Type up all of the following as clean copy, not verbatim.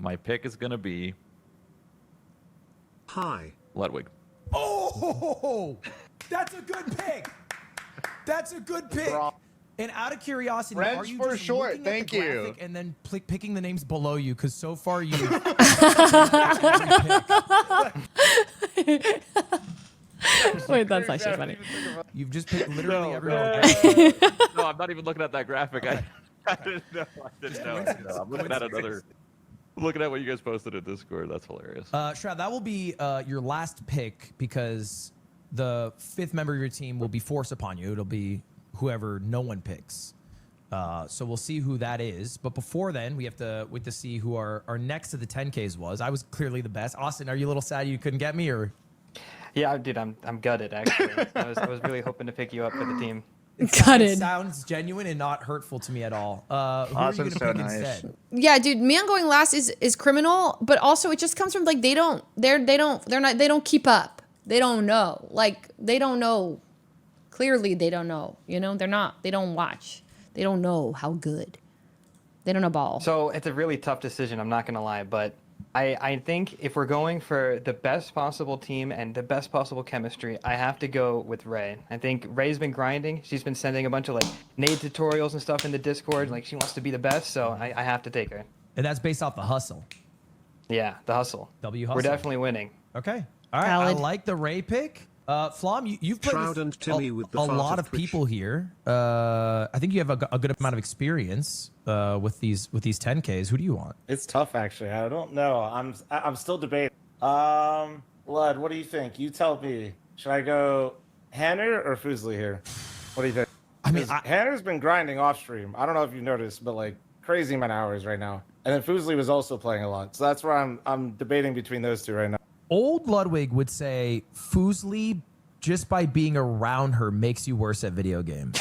my pick is going to be... Hi. Ludwig. Oh, that's a good pick. That's a good pick. And out of curiosity, French are you for just short, looking at thank the you. graphic and then picking the names below you? Because so far you. Wait, that's actually funny. You've just picked literally everyone. No, I'm not even looking at that graphic. I didn't know. I'm looking at another. Looking at what you guys posted at Discord. That's hilarious. Shroud, that will be your last pick because the 5th member of your team will be forced upon you. It'll be whoever no one picks. So we'll see who that is. But before then, we have to wait to see who our next to the 10Ks was. I was clearly the best. Austin, are you a little sad you couldn't get me, or? Yeah, dude, I'm gutted actually. I was really hoping to pick you up for the team. It sounds genuine and not hurtful to me at all. Who are you gonna pick instead? Yeah, dude, me on going last is criminal, but also it just comes from like they don't keep up. They don't know. Like they don't know. Clearly they don't know. You know, they don't watch. They don't know how good. They don't know ball. So it's a really tough decision, I'm not gonna lie, but I think if we're going for the best possible team and the best possible chemistry, I have to go with Ray. I think Ray's been grinding. She's been sending a bunch of like nade tutorials and stuff in the Discord. Like she wants to be the best, so I have to take her. And that's based off the hustle. Yeah, the hustle. W hustle. We're definitely winning. Okay. All right. Valid. I like the Ray pick. Flom, you've played Shroud and Timmy with the a fart lot of of Twitch. people here. I think you have a good amount of experience with these 10Ks. Who do you want? It's tough, actually. I don't know. I'm still debating. Lud, what do you think? You tell me. Should I go Hanner or Fuslie here? What do you think? I mean, Hanner's been grinding off stream. I don't know if you've noticed, but like crazy amount of hours right now. And then Fuslie was also playing a lot. So that's where I'm debating between those two right now. Old Ludwig would say Fuslie, just by being around her, makes you worse at video games.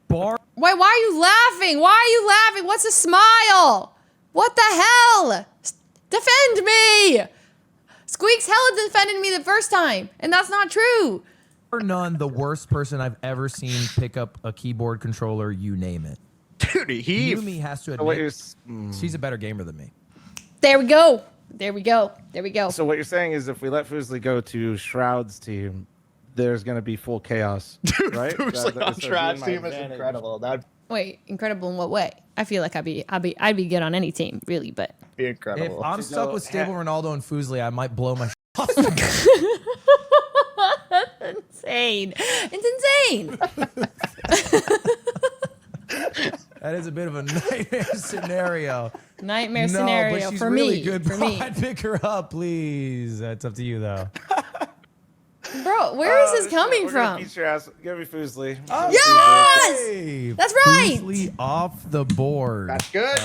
Why are you laughing? Why are you laughing? What's a smile? What the hell? Defend me! Squeaks hella defended me the first time, and that's not true. or none, the worst person I've ever seen pick up a keyboard controller, you name it. Dude, Yumi has to admit, she's a better gamer than me. There we go. There we go. There we go. So what you're saying is if we let Fuslie go to Shroud's team, there's going to be full chaos, Dude, right? Fuslie on Shroud's team is incredible. That'd Wait, incredible in what way? I feel like I'd be good on any team, really, but be incredible. If I'm stuck with stable Ronaldo and Fuslie, I might blow my off. That's insane. It's insane. That is a bit of a nightmare scenario. Nightmare scenario but she's for really me. good, for bro. me. I'd pick her up, please. It's up to you, though. Bro, where is this coming from? Beat your ass. Give me Fuslie. Yes! Hey, That's right! Fuslie off the board. That's good.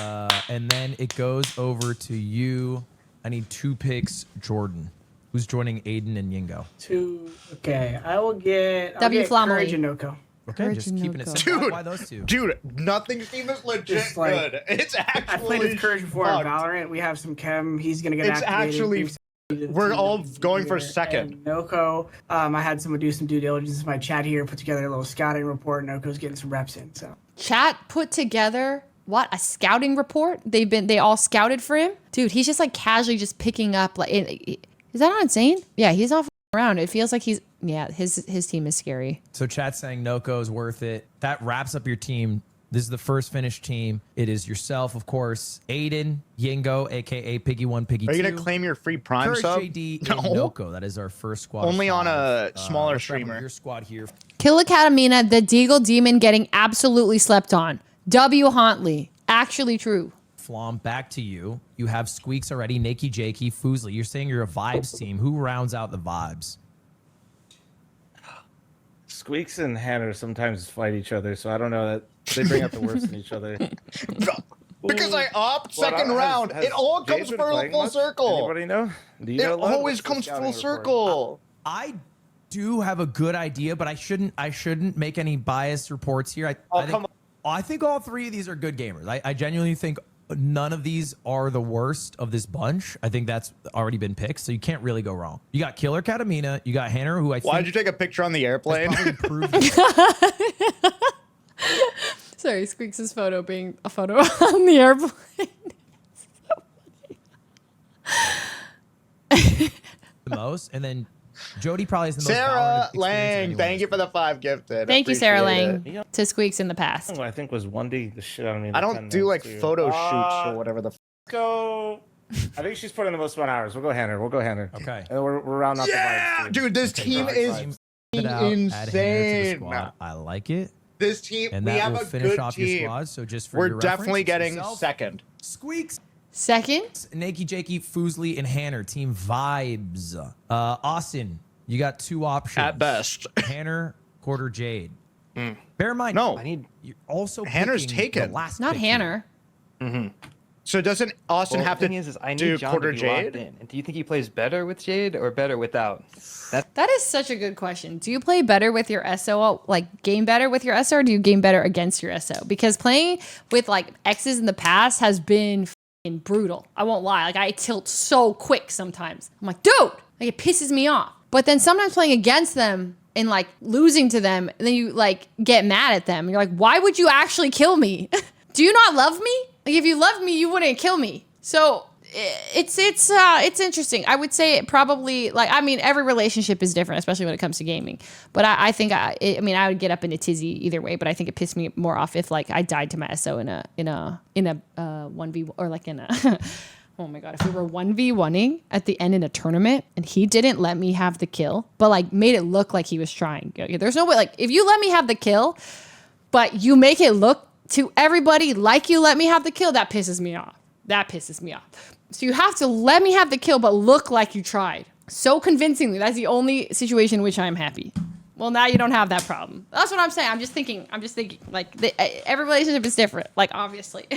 And then it goes over to you. I need 2 picks, Jordan. Who's joining Aiden and Yingo? 2. Okay, I will get W. Courage Flamley. and Noko. Okay, Courage just and keeping it Noko. simple. Dude, Why those 2? Dude, nothing seems legit Just like- good. It's actually I played with Courage before in fucked. Valorant. We have some chem. He's gonna get It's activated. actually we're all going for second. And Noko, I had someone do some due diligence in my chat here, put together a little scouting report. Noko's getting some reps in. So Chat put together a scouting report. They all scouted for him. Dude, he's just like casually just picking up like is that not insane? Yeah, he's not around. It feels like his team is scary. So chat's saying Noko is worth it. That wraps up your team. This is the first finished team. It is yourself, of course, Aiden, Yingo, aka Piggy1, Piggy2. Are you gonna claim your free Prime Courage sub? JD, No. and Noko. That is our first squad. Only of on 5. a smaller Let's wrap up streamer. Your squad here. Kill Academina, the Deagle Demon getting absolutely slept on. W. Huntley. Actually true. Flom, back to you. You have Squeaks already, Nakey, Jakey, Fuslie. You're saying you're a vibes team. Who rounds out the vibes? Squeaks and Hanner sometimes fight each other, so I don't know that they bring out the worst in each other. Because I opt second round. It all Jade comes been full playing much? circle. Anybody know? Do you It know, Lud? always What's the comes scouting full report? circle. I do have a good idea, but I shouldn't make any biased reports here. I think all 3 of these are good gamers. I genuinely think none of these are the worst of this bunch. I think that's already been picked, so you can't really go wrong. You got Killer Katamina. You got Hanner, who I think... Why'd you take a picture on the airplane? has probably improved. Sorry, Squeaks' photo being a photo on the airplane. the most, and then Jody probably is the most Sarah valorant experience of Lang, anyone thank in you this for the group. 5 gifted. Thank you, Sarah Appreciate Lang, it. to Squeaks in the past. I think was 1D the shit out of me. in I the don't 10 do like minutes, too. photo shoots or whatever the. Go. I think she's put in the most amount of hours. We'll go Hannah. Okay. And we're rounding out the Yeah, vibes. dude, this team Vibes. is Team it out, add Hannah to the insane. squad. I like it. This team, And we that have will a finish good off your team. squad. So just for We're your reference, definitely it's getting yourself, second. Squeaks, Second, Nakey, Jakey, Fuslie, and Hanner. Team vibes. Austin, you got 2 options. At best. Hanner, Quarter, Jade. Bear in mind, No. I need. you're also Hanner's picking taken. the last not pick here. Hanner. So doesn't Austin Well, have the to thing is I do need John quarter to be locked Jade? in. And do you think he plays better with Jade or better without? That is such a good question. Do you play better with your SO, like game better with your SO, or do you game better against your SO? Because playing with like X's in the past has been f***ing brutal. I won't lie. Like I tilt so quick sometimes. I'm like, dude, like it pisses me off. But then sometimes playing against them and like losing to them, and then you like get mad at them. You're like, why would you actually kill me? Do you not love me? Like if you loved me, you wouldn't kill me. So it's interesting. I would say it probably like I mean every relationship is different, especially when it comes to gaming. But I think I would get up in a tizzy either way. But I think it pissed me more off if like I died to my SO in a 1v or like in a oh my god, if we were 1v1ing at the end in a tournament and he didn't let me have the kill, but like made it look like he was trying. There's no way like if you let me have the kill, but you make it look to everybody like you let me have the kill, that pisses me off. That pisses me off. So you have to let me have the kill, but look like you tried. So convincingly. That's the only situation in which I'm happy. Well, now you don't have that problem. That's what I'm saying. I'm just thinking, like, every relationship is different, like, obviously.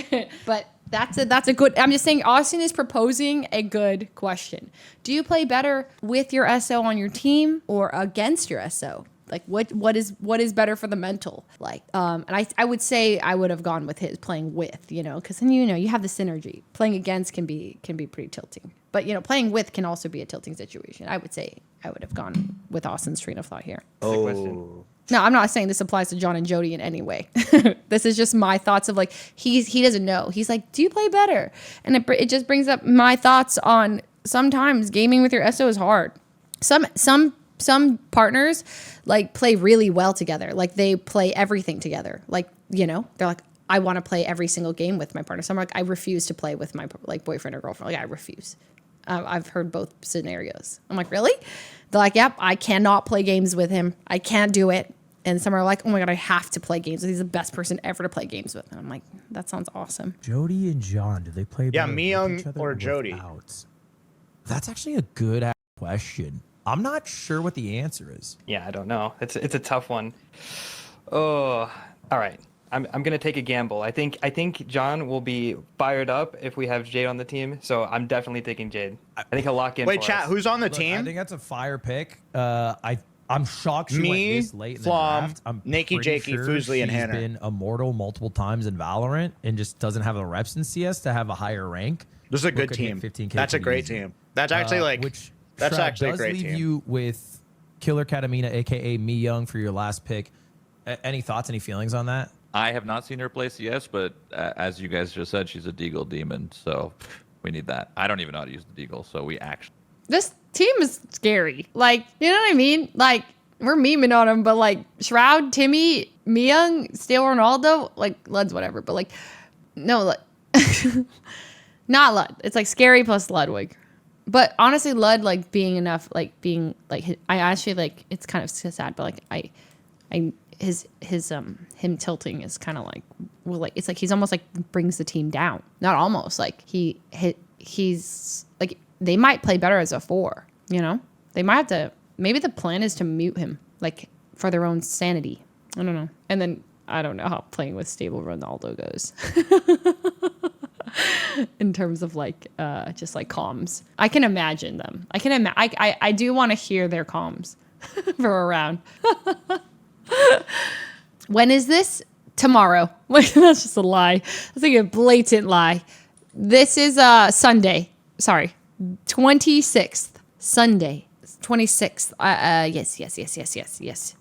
But that's a good, I'm just saying, Austin is proposing a good question. Do you play better with your SO on your team or against your SO? Like what is better for the mental? Like, and I would say I would have gone with his playing with, because then you have the synergy. Playing against can be pretty tilting, but playing with can also be a tilting situation. I would say I would have gone with Austin's train of thought here. Question. No, I'm not saying this applies to John and Jody in any way. This is just my thoughts of like he doesn't know. He's like, do you play better? And it just brings up my thoughts on sometimes gaming with your SO is hard. Some partners like play really well together. Like they play everything together. Like, they're like, I want to play every single game with my partner. So I'm like, I refuse to play with my like boyfriend or girlfriend. Like I refuse. I've heard both scenarios. I'm like, really? They're like, yep, I cannot play games with him. I can't do it. And some are like, oh my God, I have to play games with. He's the best person ever to play games with. And I'm like, that sounds awesome. Jody and John, do they play Yeah, better me with each other or Jody? without? That's actually a good question. I'm not sure what the answer is. Yeah, I don't know. It's a tough one. Oh, all right. I'm gonna take a gamble. I think John will be fired up if we have Jade on the team. So I'm definitely taking Jade. I think he'll lock in. Wait, for chat, us. who's on the Look, team? I think that's a fire pick. I'm shocked she went Me, this late in the Flom, draft. I'm Nakey, pretty Jakey, sure Fuslie, and she's Hanner. been immortal multiple times in Valorant and just doesn't have the reps in CS to have a higher rank. This is a Or good could hit team. 15K That's a pretty great easy. team. That's actually that's Shroud actually a does great leave team. you with Killer Katamina, aka Mi Young, for your last pick. Any thoughts? Any feelings on that? I have not seen her play CS, but as you guys just said, she's a Deagle demon, so we need that. I don't even know how to use the Deagle, so we actually. This team is scary. Like, you know what I mean? Like, we're memeing on them, but like Shroud, Timmy, Myung, Steel Ronaldo, like Lud's whatever, but like, no, not Lud. It's like scary plus Ludwig. But honestly, Lud like being enough, like being like, I actually like, it's kind of sad, but like him tilting is kind of like, well, like it's like he's almost like brings the team down. Not almost, like he's like they might play better as a 4. They might have to. Maybe the plan is to mute him, like for their own sanity. I don't know. And then I don't know how playing with stable Ronaldo goes. In terms of like just like comms, I can imagine them. I do want to hear their comms for a round. When is this? Tomorrow. That's just a lie. That's like a blatant lie. This is Sunday. Sorry, 26th. Sunday, 26th. Yes.